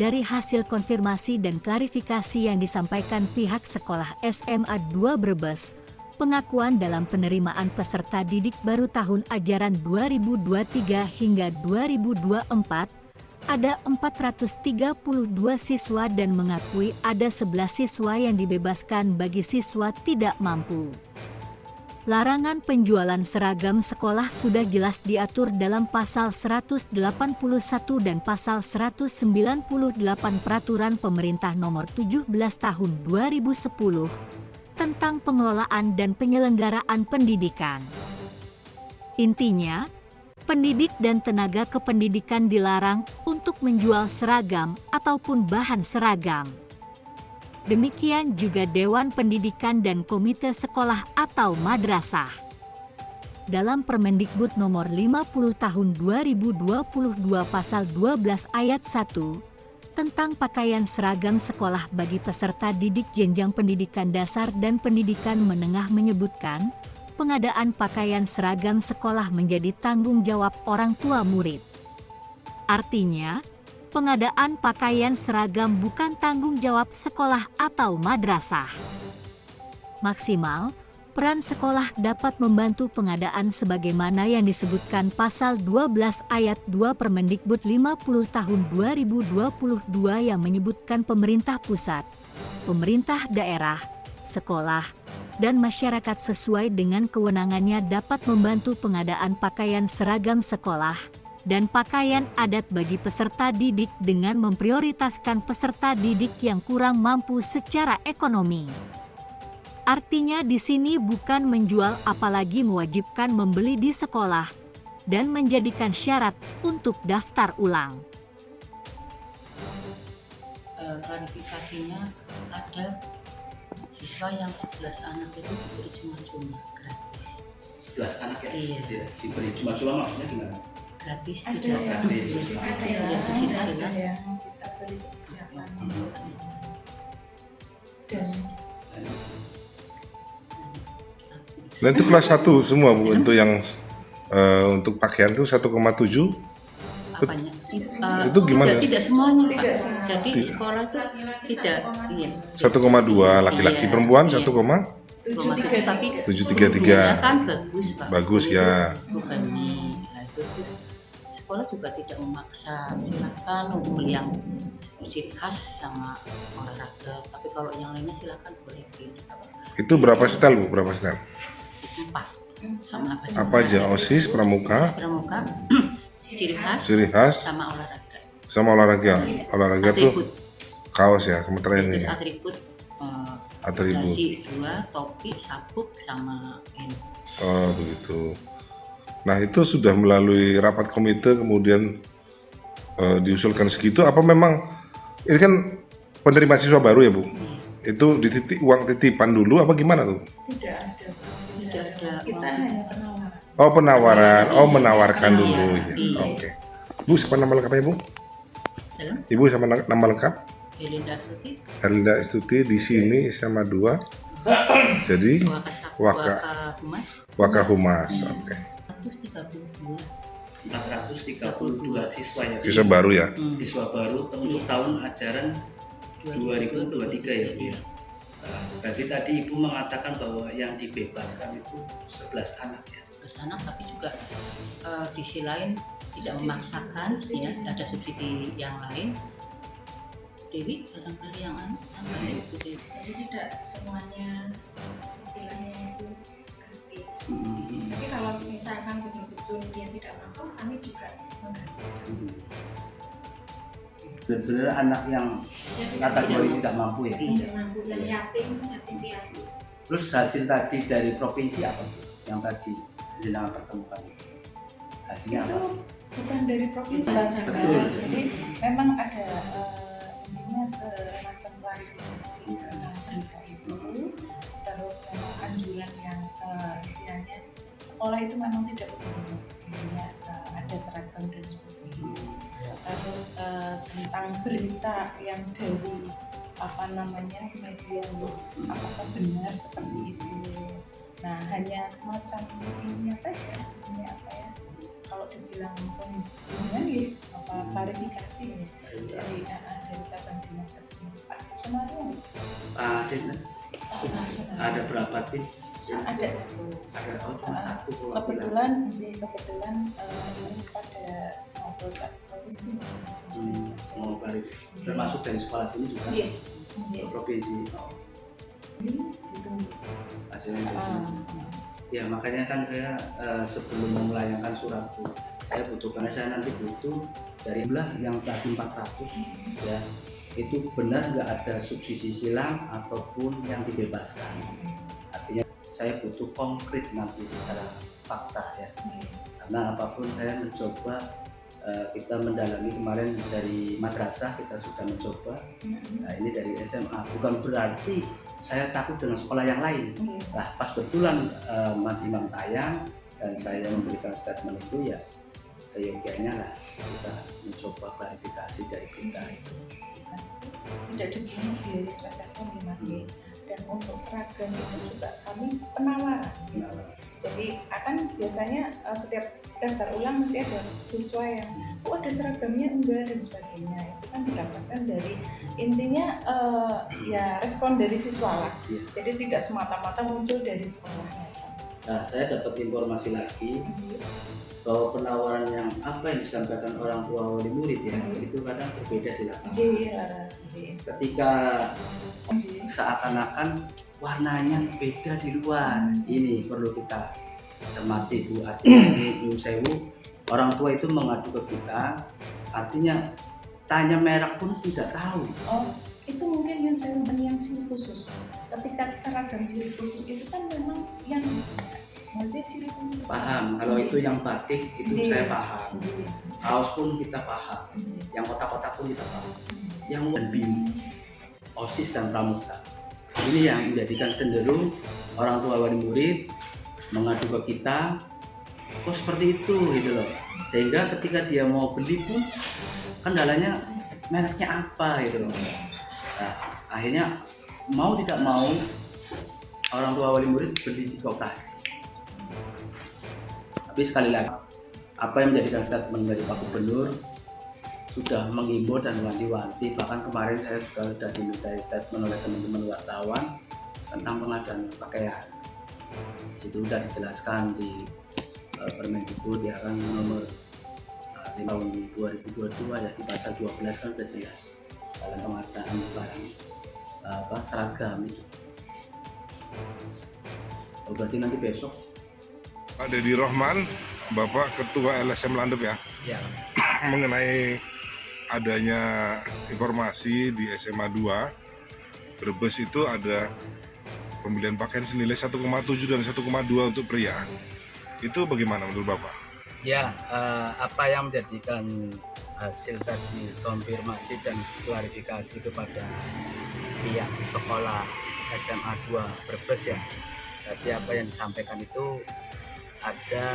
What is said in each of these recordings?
dari hasil konfirmasi dan klarifikasi yang disampaikan pihak sekolah SMA 2 Brebes, pengakuan dalam penerimaan peserta didik baru tahun ajaran 2023 hingga 2024, ada 432 siswa dan mengakui ada 11 siswa yang dibebaskan bagi siswa tidak mampu. Larangan penjualan seragam sekolah sudah jelas diatur dalam Pasal 181 dan Pasal 198 Peraturan Pemerintah Nomor 17 Tahun 2010 tentang pengelolaan dan penyelenggaraan pendidikan. Intinya, pendidik dan tenaga kependidikan dilarang untuk menjual seragam ataupun bahan seragam. Demikian juga Dewan Pendidikan dan Komite Sekolah atau Madrasah. Dalam Permendikbud Nomor 50 Tahun 2022 Pasal 12 Ayat 1 tentang pakaian seragam sekolah bagi peserta didik jenjang pendidikan dasar dan pendidikan menengah menyebutkan, pengadaan pakaian seragam sekolah menjadi tanggung jawab orang tua murid. Artinya, pengadaan pakaian seragam bukan tanggung jawab sekolah atau madrasah. Maksimal, peran sekolah dapat membantu pengadaan sebagaimana yang disebutkan Pasal 12 Ayat 2 Permendikbud 50 Tahun 2022 yang menyebutkan pemerintah pusat, pemerintah daerah, sekolah, dan masyarakat sesuai dengan kewenangannya dapat membantu pengadaan pakaian seragam sekolah dan pakaian adat bagi peserta didik dengan memprioritaskan peserta didik yang kurang mampu secara ekonomi. Artinya di sini bukan menjual apalagi mewajibkan membeli di sekolah dan menjadikan syarat untuk daftar ulang. Klarifikasinya ada siswa yang 11 anak itu diberi cuma-cuma gratis. 11 anak ya? Iya. Diberi cuma-cuma maksudnya gimana? Gratis, Ada tidak yang gratis. ada yang kita beri kebijakan dan Dan itu kelas 1 semua Bu, untuk yang untuk pakaian itu 1,7. apanya? Itu gimana? Tidak semuanya Pak. Tidak semua. Jadi sekolah itu tidak, iya. 1,2 laki-laki, Iya, perempuan iya. 1,733. Tapi 733. kan bagus Pak. Bagus ya. Bukannya, nah itu terus sekolah juga tidak memaksa, silakan untuk beli yang ciri khas sama olahraga. Tapi kalau yang lainnya silakan boleh pilih. Itu berapa setel Bu? Berapa setel? 4 sama Apa aja? OSIS, pramuka, pramuka, ciri khas, ciri khas, sama olahraga. sama olahraga. Olahraga tuh Atribut, kaos ya, sementara ini ya. atribut, Atribut. dasi 2, topi, sabuk, sama ini. Oh begitu. Nah itu sudah melalui rapat komite kemudian diusulkan segitu. Apa memang ini kan penerima siswa baru ya Bu? Itu uang titipan dulu apa gimana tuh? tidak ada. Tidak ada Kita uang. hanya penawaran. Oh penawaran, oh menawarkan Iya, dulu. iya. Ya. Oke. Bu siapa nama lengkapnya Bu? Dalam Ibu sama nama lengkap? Belinda Suti, Herlinda Istuti di sini SMA 2. Jadi Waka Wakahumas, Wakahumas. Oke. 432. 432 siswa ya. Siswa baru ya. Siswa baru untuk tahun ajaran 2023 ya Bu ya. Nah, berarti tadi Ibu mengatakan bahwa yang dibebaskan itu 11 anak ya. Ke sana, tapi juga di sisi lain tidak memaksakan, ya, ada subsidi yang lain. Dewi, barangkali yang tambahan Ibu Dewi. Jadi tidak semuanya istilahnya itu gratis. Tapi kalau misalkan betul-betul dia tidak mampu, kami juga menggratiskan. Benar-benar anak yang Dia tidak kategori tidak mampu ya. tidak mampu, yang yatim piatu. Terus hasil tadi dari provinsi apa Bu? Yang tadi jenengan pertemukan hasilnya Itu apa? bukan dari provinsi Jakarta. Betul. Jadi memang ada intinya semacam klarifikasi tentang berita itu. Terus memang anjuran yang istilahnya sekolah itu memang tidak perlu intinya ada seragam dan sebagainya. Terus tentang berita yang dari media apakah benar seperti itu. Nah hanya semacam ini saja, ini kalau dibilang pembimbingan ya klarifikasi ya dari cabang dinas kesini. Pak Sunario Ada berapa tim? ada satu. Ada cuma satu. Kebetulan ini pada ngobrol satu provinsi. Mau balik termasuk dari sekolah sini juga. Iya. Ke provinsi. Ini ditunggu. Hasilnya ya makanya kan saya sebelum melayangkan surat itu saya butuh, karena saya nanti butuh dari jumlah yang tadi 400 ya, itu benar nggak ada subsidi silang ataupun yang dibebaskan. Artinya saya butuh konkret nanti secara fakta ya, karena apapun saya mencoba. Kita mendalami kemarin dari madrasah, kita sudah mencoba. Nah ini dari SMA, bukan berarti saya takut dengan sekolah yang lain. Nah pas betulan Mas Imam tayang dan saya memberikan statement itu, ya seyogianya lah kita mencoba klarifikasi dari kita itu. Tidak dibunuh di spesial masih. Dan untuk seragam itu juga kami penawaran. Jadi akan biasanya setiap daftar ulang mesti ada siswa yang ada seragamnya enggak dan sebagainya. Itu kan didapatkan dari intinya ya respon dari siswa lah. Jadi tidak semata-mata muncul dari sekolahnya. Nah saya dapat informasi lagi bahwa penawaran yang apa yang disampaikan orang tua wali murid ya itu kadang berbeda di lapangan. Ketika seakan-akan warnanya beda di luar, ini perlu kita cermati Bu. Artinya ini sewu, orang tua itu mengadu ke kita, artinya tanya merek pun tidak tahu. Oh, itu mungkin yang ciri khusus. Ketika seragam ciri khusus itu kan memang yang maksudnya ciri khusus. Paham, kalau itu yang batik itu saya paham. Kaos pun kita paham. Yang kotak-kotak pun kita paham. Yang BIM, OSIS dan Pramuka. Ini yang menjadikan cenderung orang tua wali murid mengadu ke kita, kok seperti itu gitu loh. Sehingga ketika dia mau beli pun kendalanya mereknya apa gitu loh. Nah, akhirnya mau tidak mau orang tua wali murid beli di koperasi. Tapi sekali lagi, apa yang menjadikan statement dari Pak Gubernur sudah menghimbau dan wanti-wanti. Bahkan kemarin saya sudah dimintai statement oleh teman-teman wartawan tentang pengadaan pakaian. Di situ sudah dijelaskan di Permendikbud ya kan nomor tahun 2022 ya, di pasal 12 kan sudah jelas dalam pengadaan barang seragam itu. Berarti nanti besok Pak Dedi Rohman, Bapak Ketua LSM Landep ya, mengenai adanya informasi di SMA 2 Brebes itu ada pembelian pakaian senilai 1,7 dan 1,2 untuk pria. Itu bagaimana menurut Bapak? Ya, apa yang menjadikan hasil tadi konfirmasi dan klarifikasi kepada pihak sekolah SMA 2 Brebes ya. Jadi apa yang disampaikan itu ada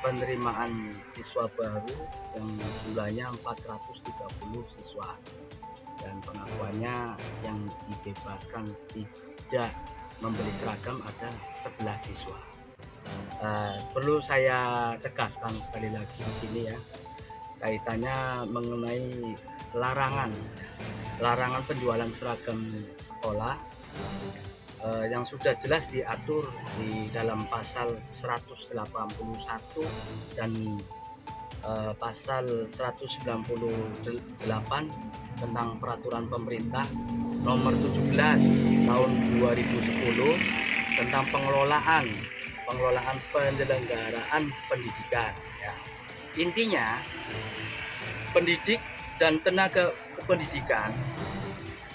penerimaan siswa baru yang jumlahnya 430 siswa, dan pengakuannya yang dibebaskan tidak membeli seragam ada 11 siswa. Perlu saya tegaskan sekali lagi di sini ya, kaitannya mengenai larangan penjualan seragam sekolah yang sudah jelas diatur di dalam pasal 181 dan pasal 198 tentang peraturan pemerintah nomor 17 tahun 2010 tentang pengelolaan penyelenggaraan pendidikan ya. Intinya pendidik dan tenaga kependidikan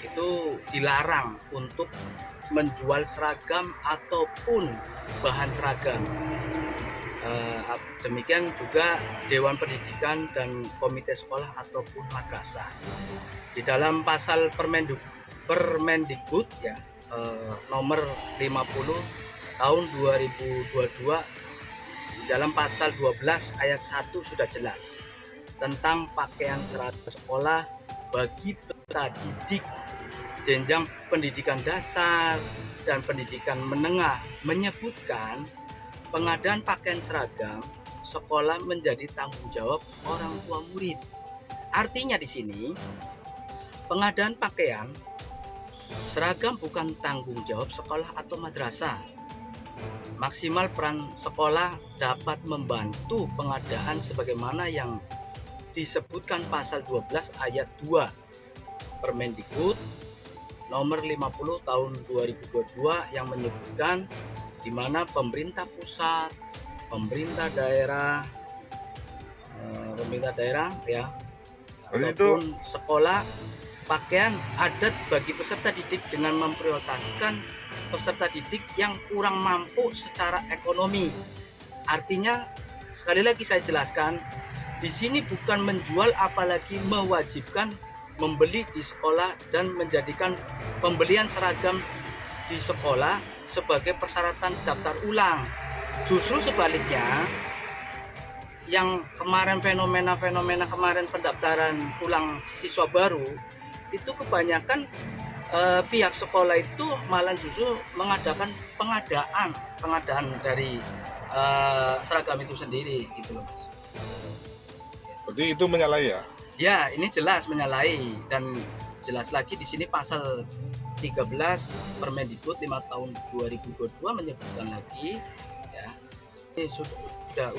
itu dilarang untuk menjual seragam ataupun bahan seragam. Demikian juga Dewan Pendidikan dan Komite Sekolah ataupun madrasah. Di dalam pasal Permendikbud ya, nomor 50 tahun 2022, dalam pasal 12 ayat 1 sudah jelas tentang pakaian seragam sekolah bagi peserta didik jenjang pendidikan dasar dan pendidikan menengah, menyebutkan pengadaan pakaian seragam sekolah menjadi tanggung jawab orang tua murid. Artinya di sini pengadaan pakaian seragam bukan tanggung jawab sekolah atau madrasah. Maksimal peran sekolah dapat membantu pengadaan sebagaimana yang disebutkan pasal 12 ayat 2 Permendikbud nomor 50 tahun 2022 yang menyebutkan di mana pemerintah pusat, pemerintah daerah ya, ataupun sekolah pakaian adat bagi peserta didik dengan memprioritaskan peserta didik yang kurang mampu secara ekonomi. Artinya, sekali lagi saya jelaskan, di sini bukan menjual apalagi mewajibkan membeli di sekolah dan menjadikan pembelian seragam di sekolah sebagai persyaratan daftar ulang. Justru sebaliknya, yang kemarin fenomena kemarin pendaftaran ulang siswa baru itu kebanyakan pihak sekolah itu malah justru mengadakan pengadaan dari seragam itu sendiri gitu loh. Berarti itu menyalahi ya? Ya, ini jelas menyalahi, dan jelas lagi di sini pasal 13 Permendikbud 5 tahun 2022 menyebutkan lagi ya. Ini sudah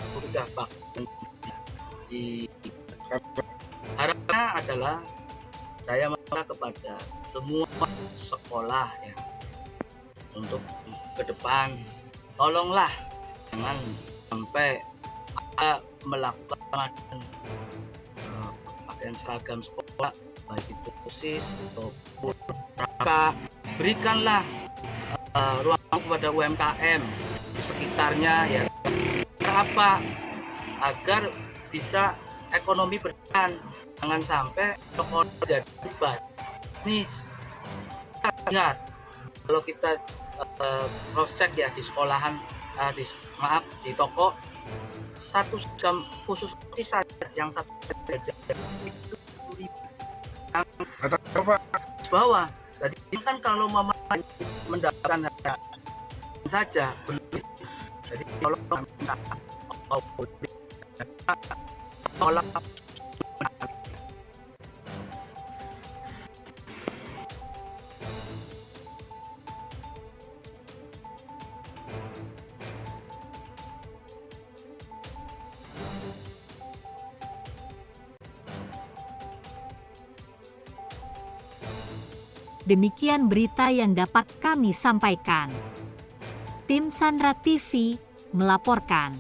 di harapannya adalah saya minta kepada semua sekolah ya untuk ke depan tolonglah jangan sampai melakukan pakaian seragam sekolah baik itu OSIS ataupun raka, berikanlah ruang kepada UMKM di sekitarnya ya. Apa? Agar bisa ekonomi berjalan, jangan sampai sekolah jadi bisnis. Lihat, kalau kita cross check ya di sekolahan, di toko, satu jam khusus saja yang satu saja itu yang Apa? bawah. Jadi kan kalau mama mendapatkan saja beli, jadi kalau minta tolak. Demikian berita yang dapat kami sampaikan. Tim Sandra TV melaporkan.